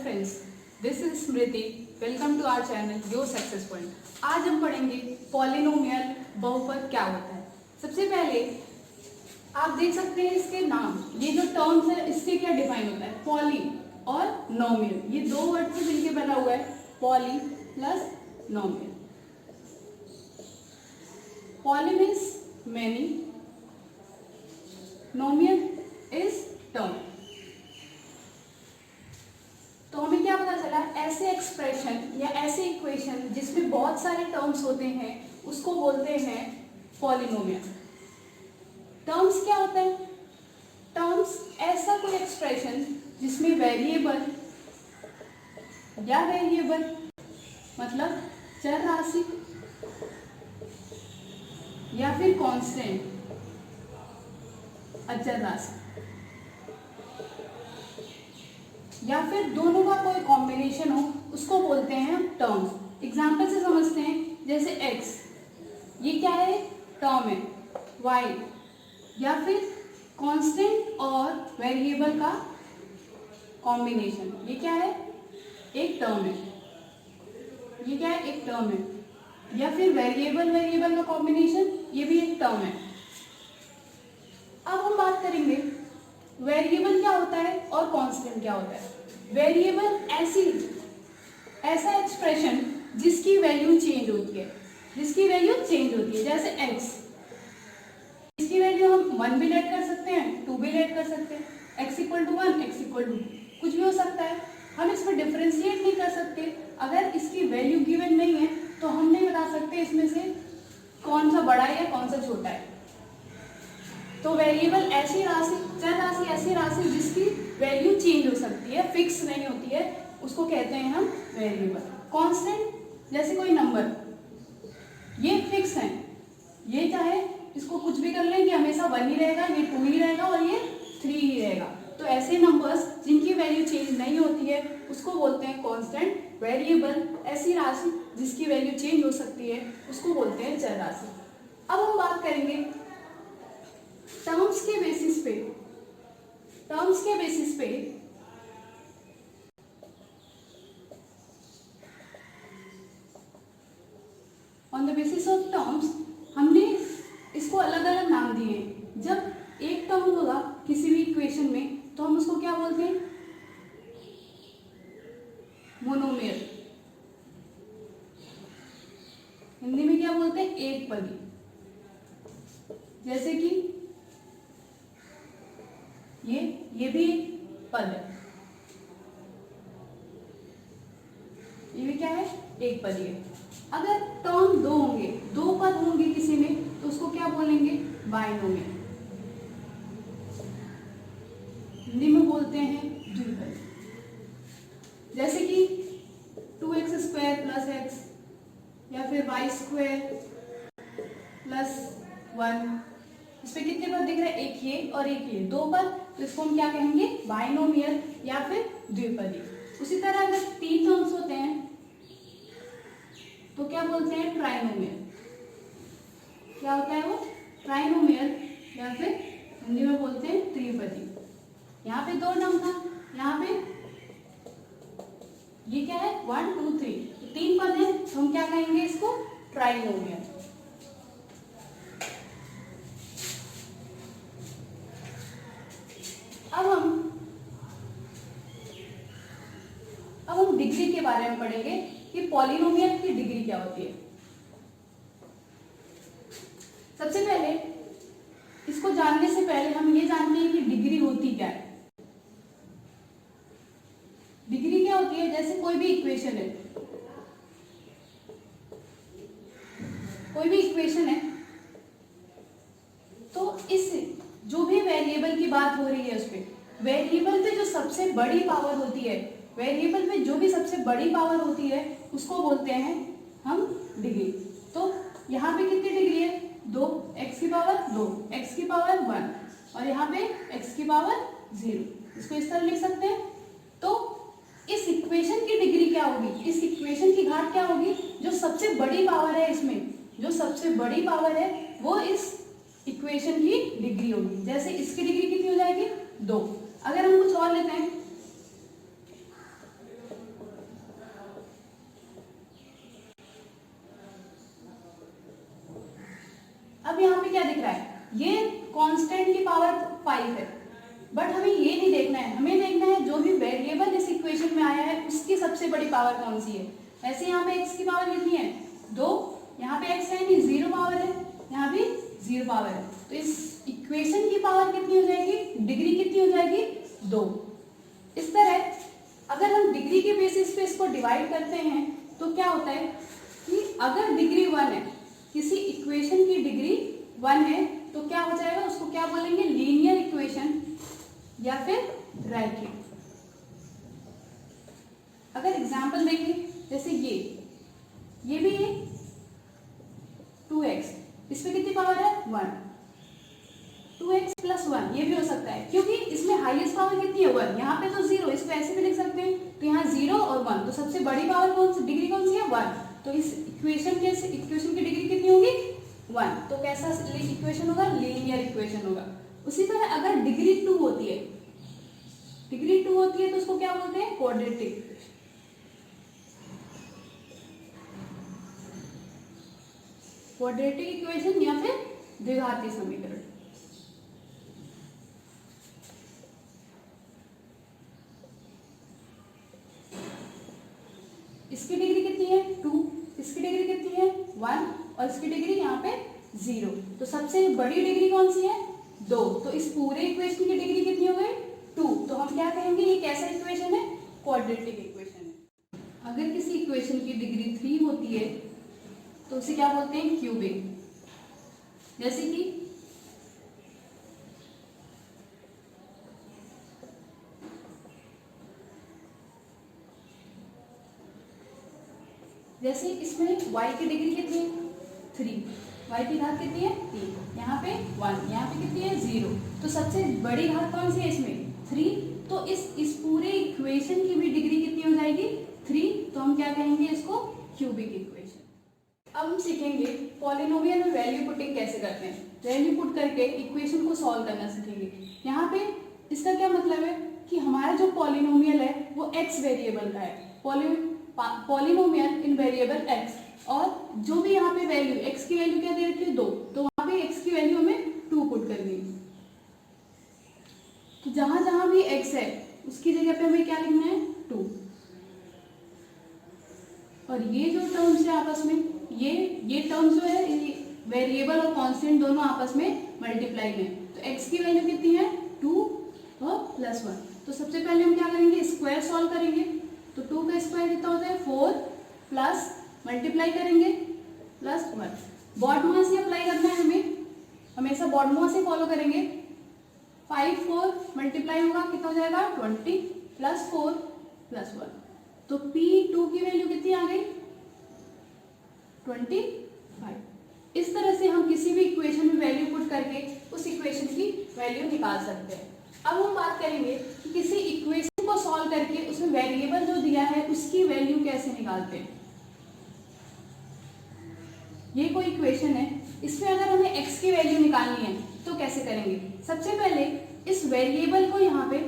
Friends, this is Smriti. Welcome to our channel your success point. आज हम पढ़ेंगे polynomial बहुपद क्या होता है। सबसे पहले आप देख सकते हैं इसके नाम, ये जो टर्म्स है इससे क्या डिफाइन होता है, पॉली और नोमियल। ये दो वर्ड से मिलकर बना हुआ है, poly plus नोमियल। Poly means many, नोमियल is term. तो हमें क्या पता चला, ऐसे एक्सप्रेशन या ऐसे इक्वेशन जिसमें बहुत सारे टर्म्स होते हैं उसको बोलते हैं पॉलिनोमियल। टर्म्स क्या होता है? टर्म्स ऐसा कोई एक्सप्रेशन जिसमें वेरिएबल या वेरिएबल मतलब चर राशि या फिर कांस्टेंट अचर राशि या फिर दोनों का कोई कॉम्बिनेशन हो उसको बोलते हैं हम टर्म्स। एग्जाम्पल से समझते हैं, जैसे x, ये क्या है, टर्म है। y या फिर कांस्टेंट और वेरिएबल का कॉम्बिनेशन, ये क्या है, एक टर्म है। ये क्या है, एक टर्म है। या फिर वेरिएबल वेरिएबल का कॉम्बिनेशन, ये भी एक टर्म है। अब हम बात करेंगे वेरिएबल क्या होता है और कांस्टेंट क्या होता है। वेरिएबल ऐसा एक्सप्रेशन जिसकी वैल्यू चेंज होती है, जैसे x, इसकी वैल्यू हम 1 भी लेट कर सकते हैं, 2 भी लेट कर सकते हैं। x = 1, x = 2 कुछ भी हो सकता है। हम इसमें डिफरेंशिएट नहीं कर सकते। अगर इसकी वैल्यू गिवन नहीं है तो हम नहीं बता सकते इसमें से कौन सा बड़ा है या कौन सा छोटा है। तो वेरिएबल ऐसी राशि, चर राशि ऐसी राशि जिसकी वैल्यू चेंज हो सकती है, फिक्स नहीं होती है, उसको कहते हैं हम वेरिएबल। कांस्टेंट जैसे कोई नंबर, ये फिक्स है, ये चाहे इसको कुछ भी कर लें कि हमेशा 1 ही रहेगा, ये 2 ही रहेगा और ये 3 ही रहेगा। तो ऐसे नंबर्स जिनकी वैल्यू चेंज नहीं होती है उसको बोलते हैं कांस्टेंट। वेरिएबल ऐसी राशि जिसकी वैल्यू चेंज हो सकती है उसको बोलते हैं चर राशि। अब हम बात करेंगे टर्म्स के बेसिस पे on the basis of terms हमने इसको अलग अलग नाम दिए हैं। जब एक टर्म होगा किसी भी इक्वेशन में तो हम उसको क्या बोलते हैं, मोनोमियल। हिंदी में क्या बोलते हैं, एक पदी। जैसे कि ये भी पद है, ये भी क्या है, एक पद है। अगर टर्म दो होंगे, दो पद होंगे किसी में तो उसको क्या बोलेंगे, बाइनोमियल। हिंदी में बोलते हैं द्विपद। जैसे कि 2x² + x या फिर y² + 1। इसमें कितने पद दिख रहे हैं, एक ये और एक ये, दो पद। तो इसको हम क्या कहेंगे, बाइनोमियल या फिर द्विपदी। उसी तरह अगर 3 टर्म्स होते हैं तो क्या बोलते हैं, ट्राइनोमियल। क्या होता है वो, ट्राइनोमियल या फिर हिंदी में बोलते हैं त्रिपदी। यहाँ पे 2 टर्म था, यहाँ पे ये क्या है, 1 2 3, 3 पद है तो हम क्या कहेंगे इसको, ट्राइनोमियल। अब हम डिग्री के बारे में पढ़ेंगे कि पॉलिनोमियल की डिग्री क्या होती है। सबसे पहले इसको जानने से पहले हम ये जानते हैं कि डिग्री होती क्या है। डिग्री क्या होती है, जैसे कोई भी इक्वेशन है, तो इस जो भी वेरिएबल की बात हो रही है उसपे, वेरिएबल पे जो सबसे बड़ी पावर होती है, वेरिएबल में जो भी सबसे बड़ी पावर होती है उसको बोलते हैं हम डिग्री। तो यहाँ पे कितनी डिग्री है, 2, x की पावर 2, x की पावर 1 और यहाँ पे x की पावर 0। इसको इस तरह लिख सकते हैं। तो इस इक्वेशन की डिग्री क्या होगी, इस इक्वेशन की घात क्या होगी, जो सबसे बड़ी पावर है इसमें, जो सबसे बड़ी पावर है वो इस इक्वेशन की डिग्री होगी। जैसे इसकी डिग्री कितनी हो जाएगी, 2। अगर हम कुछ और लेते हैं, 5 है, बट हमें ये नहीं देखना है, हमें देखना है जो भी वेरिएबल इस इक्वेशन में आया है उसकी सबसे बड़ी पावर कौन सी है। ऐसे यहाँ पे x की पावर कितनी है 2, यहाँ पे x है नहीं 0 पावर है, यहाँ भी 0 पावर है, तो इस इक्वेशन की पावर कितनी हो जाएगी, डिग्री कितनी हो जाएगी 2। इस तरह अगर हम डिग्री के बेसिस पे इसको डिवाइड करते हैं तो क्या होता है कि अगर डिग्री 1 है, किसी इक्वेशन की डिग्री 1 है तो क्या हो जाएगा, उसको क्या बोलेंगे, लीनियर इक्वेशन या फिर रैखिक। अगर एग्जांपल देखें जैसे ये भी है 2x, इसमें कितनी पावर है 1, 2x प्लस 1 ये भी हो सकता है क्योंकि इसमें हाईएस्ट पावर कितनी है 1, यहाँ पे तो 0, इसको ऐसे भी लिख सकते हैं, तो यहाँ 0 और 1, तो सबसे बड़ी पावर कौन सी, डिग्री कौन सी है 1, तो इस इक्वेशन की डिग्री कितनी होगी 1, तो कैसा इक्वेशन होगा, लीनियर इक्वेशन होगा। उसी तरह अगर डिग्री 2 होती है, डिग्री 2 होती है तो उसको क्या बोलते हैं, क्वाड्रेटिक इक्वेशन। क्वाड्रेटिक इक्वेशन या फिर द्विघातीय समीकरण। इसकी डिग्री कितनी है 2, इसकी डिग्री कितनी है 1 और इसकी डिग्री यहाँ पे 0, तो सबसे बड़ी डिग्री कौन सी है 2, तो इस पूरे इक्वेशन की डिग्री कितनी हो गई 2, तो हम क्या कहेंगे ये कैसा इक्वेशन है, क्वाड्रेटिक इक्वेशन है। अगर किसी इक्वेशन की डिग्री 3 होती है तो उसे क्या बोलते हैं, क्यूबिक। जैसे इसमें y की डिग्री कितनी है 3, y की घात कितनी है 3, यहाँ पे 1, यहाँ पे कितनी है 0, तो सबसे बड़ी घात कौन सी है इसमें 3, तो इस पूरे इक्वेशन की भी डिग्री कितनी हो जाएगी 3, तो हम क्या कहेंगे इसको क्यूबिक इक्वेशन। अब हम सीखेंगे पॉलिनोमियल में वैल्यू पुटिंग कैसे करते हैं, वैल्यू पुट करके इक्वेशन को सॉल्व करना सीखेंगे। यहाँ पे इसका क्या मतलब है कि हमारा जो पॉलिनोमियल है वो x वेरिएबल का है, पॉलिनोमियल इन वेरिएबल x, और जो भी यहाँ पे वैल्यू x की वैल्यू क्या दे रखी है 2, तो वहाँ पे x की वैल्यू हमें 2 पुट करनी है, तो जहां जहां भी x है उसकी जगह पे हमें क्या लिखना है 2, और ये जो टर्म्स है आपस में, ये टर्म्स जो है वेरिएबल और कांस्टेंट दोनों आपस में मल्टीप्लाई में, तो x की वैल्यू कितनी है 2 और प्लस 1, तो सबसे पहले हम क्या करेंगे, स्क्वायर सॉल्व करेंगे, तो 2 का स्क्वायर कितना होता है 4 प्लस मल्टीप्लाई करेंगे प्लस 1, बॉडमोआ से अप्लाई करना है हमें, हमेशा बॉडमोआ से फॉलो करेंगे, 5 4 मल्टीप्लाई होगा कितना हो जाएगा 20 प्लस 4 प्लस 1, तो P2 की वैल्यू कितनी आ गई 25। इस तरह से हम किसी भी इक्वेशन में वैल्यू पुट करके उस इक्वेशन की वैल्यू निकाल सकते हैं। अब हम बात करेंगे कि किसी इक्वेशन को सॉल्व करके उसमें वेरिएबल जो दिया है उसकी वैल्यू कैसे निकालते हैं। ये कोई इक्वेशन है, इसमें अगर हमें x की वैल्यू निकालनी है तो कैसे करेंगे, सबसे पहले इस वेरिएबल को यहाँ पे,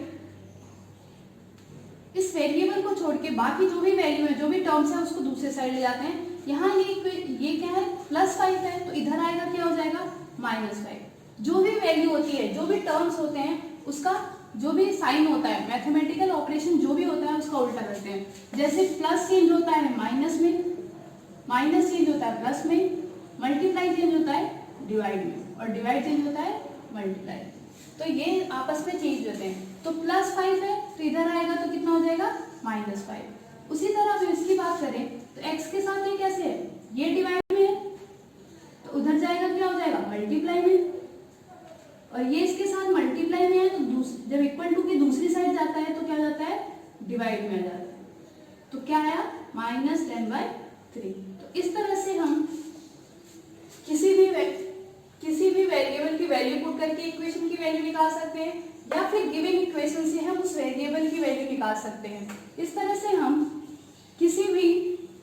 इस वेरिएबल को छोड़ के बाकी जो भी वैल्यू है, जो भी टर्म्स है उसको दूसरे साइड ले जाते हैं। यहाँ ये क्या है +5 है, तो इधर आएगा क्या हो जाएगा -5। जो भी वैल्यू होती है, जो भी टर्म्स होते हैं, उसका जो भी साइन होता है, मैथमेटिकल ऑपरेशन जो भी होता है उसका उल्टा करते हैं। जैसे प्लस चेंज होता है माइनस में, माइनस चेंज होता है प्लस में, मल्टीप्लाई चेंज होता है डिवाइड में, और डिवाइड चेंज होता है मल्टीप्लाई। तो ये आपस में चेंज होते हैं। तो +5 है तो इधर आएगा तो कितना हो जाएगा -5। उसी तरह अगर इसकी बात करें तो x के साथ ये कैसे है, ये डिवाइड में है तो उधर जाएगा क्या हो जाएगा मल्टीप्लाई में, और ये इसके साथ मल्टीप्लाई में है तो जब इक्वल टू की दूसरी साइड जाता है तो क्या हो जाता है डिवाइड में आ जाता है, तो क्या आया -10/3। तो इस तरह से हम किसी भी वेरिएबल की वैल्यू पुट करके इक्वेशन की वैल्यू निकाल सकते हैं, या फिर गिवन इक्वेशन से हम उस वेरिएबल की वैल्यू निकाल सकते हैं। इस तरह से हम किसी भी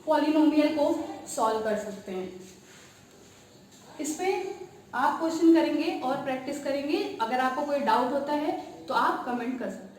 पॉलिनोमियल को सॉल्व कर सकते हैं। इस पे आप क्वेश्चन करेंगे और प्रैक्टिस करेंगे। अगर आपको कोई डाउट होता है तो आप कमेंट कर सकते हैं।